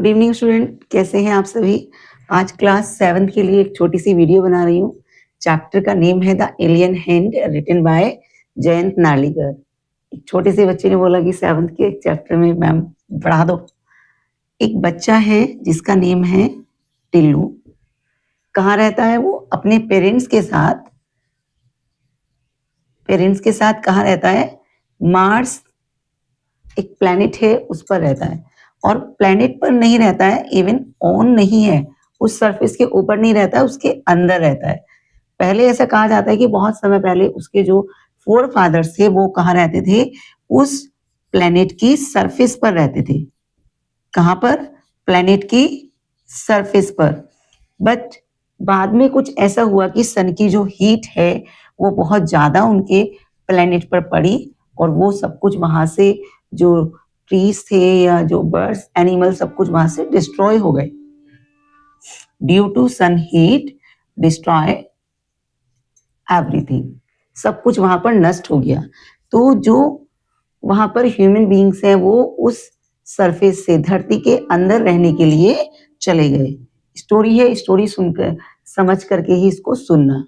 Good evening student, कैसे हैं आप सभी। आज क्लास 7 के लिए एक छोटी सी वीडियो बना रही हूँ। चैप्टर का नेम है the alien hand, written by Jayant Narlikar. एक छोटे से बच्चे ने बोला कि 7th के एक चैप्टर में मैम पढ़ा दो। एक बच्चा है जिसका नेम है टिल्लू। कहाँ रहता है वो? अपने पेरेंट्स के साथ कहाँ रहता है? मार्स एक प्लैनेट है उस पर रहता है। और प्लैनेट पर नहीं रहता है, इवन ऑन नहीं है, उस सरफेस के ऊपर नहीं रहता है, उसके अंदर रहता है। पहले ऐसा कहा जाता है कि बहुत समय पहले उसके जो फोर फादर्स थे वो कहाँ रहते थे? उस प्लैनेट की सरफेस पर रहते थे। कहाँ पर? प्लैनेट की सरफेस पर। बट बाद में कुछ ऐसा हुआ कि सन की जो हीट है वो बहुत ज्यादा उनके प्लैनेट पर पड़ी और वो सब कुछ वहां से, जो ट्रीज थे या जो बर्ड्स एनिमल, सब कुछ वहां से डिस्ट्रॉय हो गए। Due to sun heat destroy everything, सब कुछ वहां पर नष्ट हो गया। तो जो वहां पर ह्यूमन बीइंग्स हैं वो उस सरफेस से, धरती के अंदर रहने के लिए चले गए। स्टोरी है, स्टोरी सुनकर समझ करके ही इसको सुनना।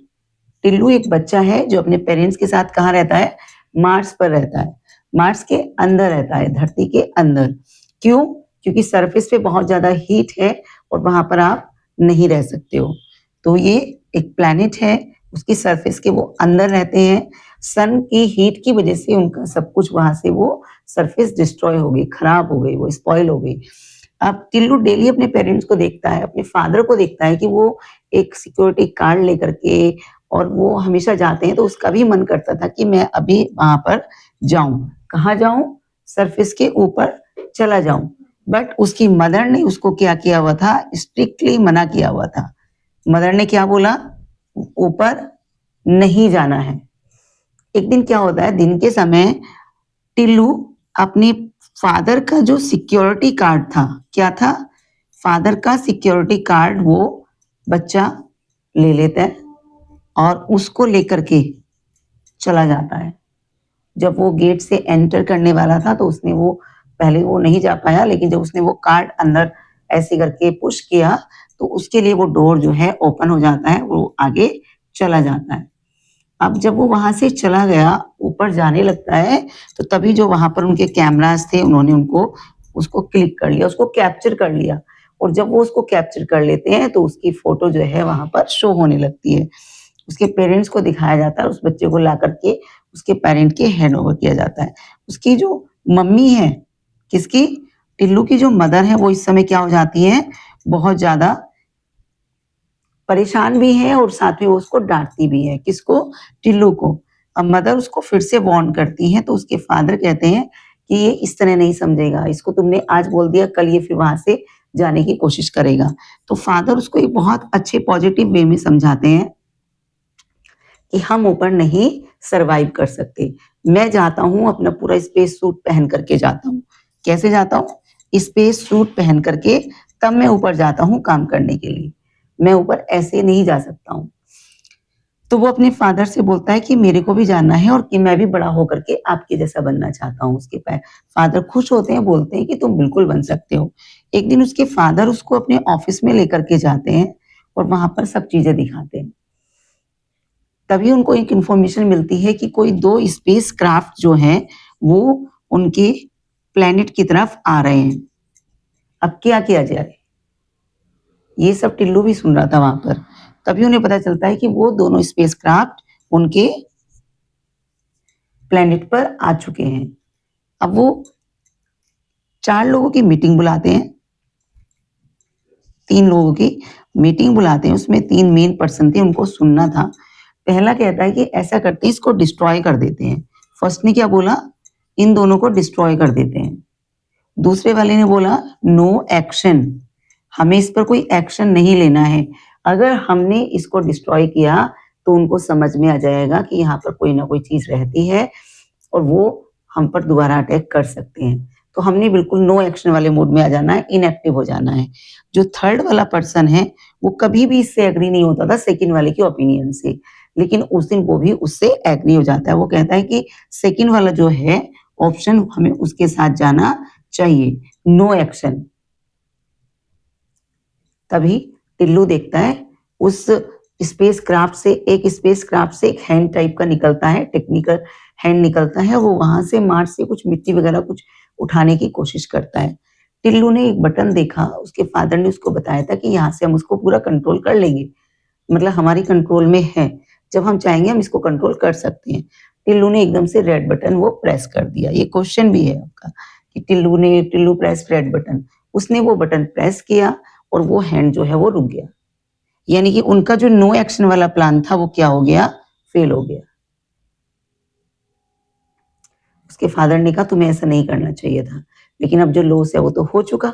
टिल्लू एक बच्चा है जो अपने पेरेंट्स के साथ कहाँ रहता है? मार्स पर रहता है। मार्स के अंदर रहता है, धरती के अंदर। क्यों? क्योंकि सरफेस पे बहुत ज्यादा हीट है और वहां पर आप नहीं रह सकते हो। तो ये एक प्लैनेट है, उसकी सरफेस के वो अंदर रहते हैं। सन की हीट की वजह से उनका सब कुछ वहां से वो सरफेस डिस्ट्रॉय हो गई, खराब हो गई, वो स्पॉइल हो गई। अब टिल्लू डेली अपने पेरेंट्स को देखता है, अपने फादर को देखता है कि वो एक सिक्योरिटी कार्ड लेकर के, और वो हमेशा जाते हैं, तो उसका भी मन करता था कि मैं अभी वहां पर जाऊं। कहाँ जाऊं? सरफेस के ऊपर चला जाऊं। बट उसकी मदर ने उसको क्या किया हुआ था? स्ट्रिक्टली मना किया हुआ था। मदर ने क्या बोला? ऊपर नहीं जाना है। एक दिन क्या होता है, दिन के समय टिल्लू अपने फादर का जो सिक्योरिटी कार्ड था, क्या था? फादर का सिक्योरिटी कार्ड वो बच्चा ले लेता है और उसको लेकर के चला जाता है। जब वो गेट से एंटर करने वाला था तो उसने वो, पहले वो नहीं जा पाया, लेकिन जब उसने वो कार्ड अंदर ऐसे करके पुश किया तो उसके लिए वो डोर जो है ओपन हो जाता है, वो आगे चला जाता है। अब जब वो वहां से चला गया, ऊपर जाने लगता है, तो तभी जो वहां पर उनके कैमरास थे उन्होंने उसको क्लिक कर लिया, उसको कैप्चर कर लिया। और जब वो उसको कैप्चर कर लेते हैं तो उसकी फोटो जो है वहां पर शो होने लगती है। उसके पेरेंट्स को दिखाया जाता है, उस बच्चे को ला करके उसके पेरेंट के हैंड ओवर किया जाता है। उसकी जो मम्मी है, किसकी? टिल्लू की जो मदर है, वो इस समय क्या हो जाती है? बहुत ज्यादा परेशान भी है और साथ में वो उसको डांटती भी है। किसको? टिल्लू को। अब मदर उसको फिर से वार्न करती है तो उसके फादर कहते हैं कि ये इस तरह नहीं समझेगा, इसको तुमने आज बोल दिया, कल ये फिर वहां से जाने की कोशिश करेगा। तो फादर उसको एक बहुत अच्छे पॉजिटिव वे में समझाते हैं कि हम ऊपर नहीं सरवाइव कर सकते। मैं जाता हूं, अपना पूरा स्पेस सूट पहन करके जाता हूं। कैसे जाता हूं? स्पेस सूट पहन करके, तब मैं ऊपर जाता हूं काम करने के लिए। मैं ऊपर ऐसे नहीं जा सकता हूं। तो वो अपने फादर से बोलता है कि मेरे को भी जानना है और कि मैं भी बड़ा होकर के आपके जैसा बनना चाहता हूँ। उसके फादर खुश होते हैं, बोलते हैं कि तुम बिल्कुल बन सकते हो। एक दिन उसके फादर उसको अपने ऑफिस में लेकर के जाते हैं और वहां पर सब चीजें दिखाते हैं। तभी उनको एक इंफॉर्मेशन मिलती है कि कोई 2 स्पेस क्राफ्ट जो हैं वो उनके प्लेनेट की तरफ आ रहे हैं। अब क्या किया जाए? ये सब टिल्लू भी सुन रहा था वहां पर। तभी उन्हें पता चलता है कि वो दोनों स्पेस क्राफ्ट उनके प्लेनेट पर आ चुके हैं। अब वो 4 लोगों की मीटिंग बुलाते हैं, 3 लोगों की मीटिंग बुलाते हैं। उसमें 3 मेन पर्सन थे, उनको सुनना था। पहला कहता है कि ऐसा करते हैं, इसको डिस्ट्रॉय कर देते हैं। फर्स्ट ने क्या बोला? इन दोनों को डिस्ट्रॉय कर देते हैं। दूसरे वाले ने बोला नो एक्शन, हमें इस पर कोई एक्शन नहीं लेना है। अगर हमने इसको डिस्ट्रॉय किया तो उनको समझ में आ जाएगा कि यहाँ पर कोई ना कोई चीज रहती है और वो हम पर दोबारा अटैक कर सकते हैं। तो हमने बिल्कुल नो एक्शन वाले मोड में आ जाना है, इनएक्टिव हो जाना है। जो थर्ड वाला पर्सन है वो कभी भी इससे एग्री नहीं होता था, सेकंड वाले की ओपिनियन से, लेकिन उस दिन वो भी उससे एग्री हो जाता है। वो कहता है कि सेकंड वाला जो है ऑप्शन, हमें उसके साथ जाना चाहिए, नो एक्शन। तभी टिल्लू देखता है उस स्पेसक्राफ्ट से एक हैंड टाइप का निकलता है, टेक्निकल हैंड निकलता है। वो वहां से मार्स से कुछ मिट्टी वगैरह कुछ उठाने की कोशिश करता है। टिल्लू ने एक बटन देखा, उसके फादर ने उसको बताया था कि यहाँ से हम उसको पूरा कंट्रोल कर लेंगे, मतलब हमारी कंट्रोल में है, जब हम चाहेंगे हम इसको कंट्रोल कर सकते हैं। टिल्लू ने एकदम से रेड बटन वो प्रेस कर दिया। ये क्वेश्चन भी है आपका कि टिल्लू प्रेस रेड बटन, उसने वो बटन प्रेस किया और वो हैंड जो है वो रुक गया। यानी कि उनका जो नो एक्शन वाला प्लान था वो क्या हो गया, फेल हो गया। उसके फादर ने कहा तुम्हें ऐसा नहीं करना चाहिए था, लेकिन अब जो लॉस है वो तो हो चुका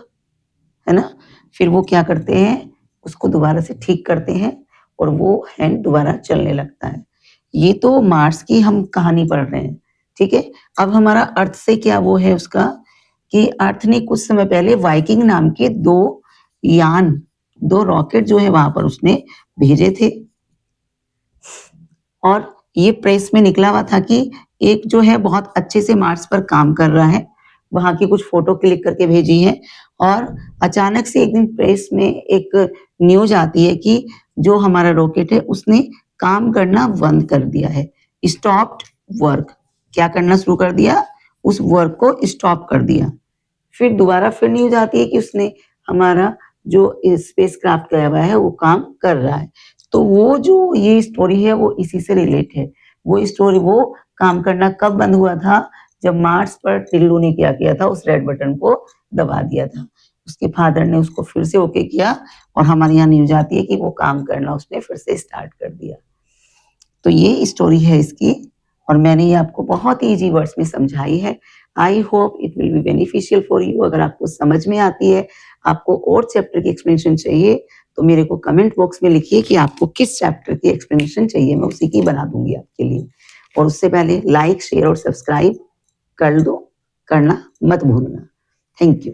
है ना। फिर वो क्या करते हैं, उसको दोबारा से ठीक करते हैं और वो हैंड दोबारा चलने लगता है। ये तो मार्स की हम कहानी पढ़ रहे हैं, ठीक है। अब हमारा अर्थ से क्या वो है उसका कि अर्थ ने कुछ समय पहले वाइकिंग नाम के दो रॉकेट जो है वहां पर उसने भेजे थे, और ये प्रेस में निकला हुआ था कि एक जो है बहुत अच्छे से मार्स पर काम कर रहा है, वहां की कुछ फोटो क्लिक करके भेजी है। और अचानक से एक दिन प्रेस में एक न्यूज आती है कि जो हमारा रॉकेट है उसने काम करना बंद कर दिया है, स्टॉप्ड वर्क। क्या करना शुरू कर दिया, उस वर्क को स्टॉप कर दिया। फिर दोबारा फिर न्यूज आती है कि उसने हमारा जो स्पेस क्राफ्ट गया हुआ है वो काम कर रहा है। तो वो जो ये स्टोरी है वो इसी से रिलेट है। वो स्टोरी वो काम करना कब बंद हुआ था, जब मार्स पर टिल्लू ने क्या किया था, उस रेड बटन को दबा दिया था। उसके फादर ने उसको फिर से ओके किया और हमारे यहाँ न्यूज आती है कि वो काम करना उसने फिर से स्टार्ट कर दिया। तो ये स्टोरी है इसकी, और मैंने ये आपको बहुत ईजी वर्ड्स में समझाई है। I hope it will be beneficial for you. अगर आपको समझ में आती है, आपको और चैप्टर की एक्सप्लेनेशन चाहिए, तो मेरे को कमेंट बॉक्स में लिखिए कि आपको किस चैप्टर की एक्सप्लेनेशन चाहिए, मैं उसी की बना दूंगी आपके लिए। और उससे पहले लाइक शेयर और सब्सक्राइब कर दो, करना मत भूलना। Thank you.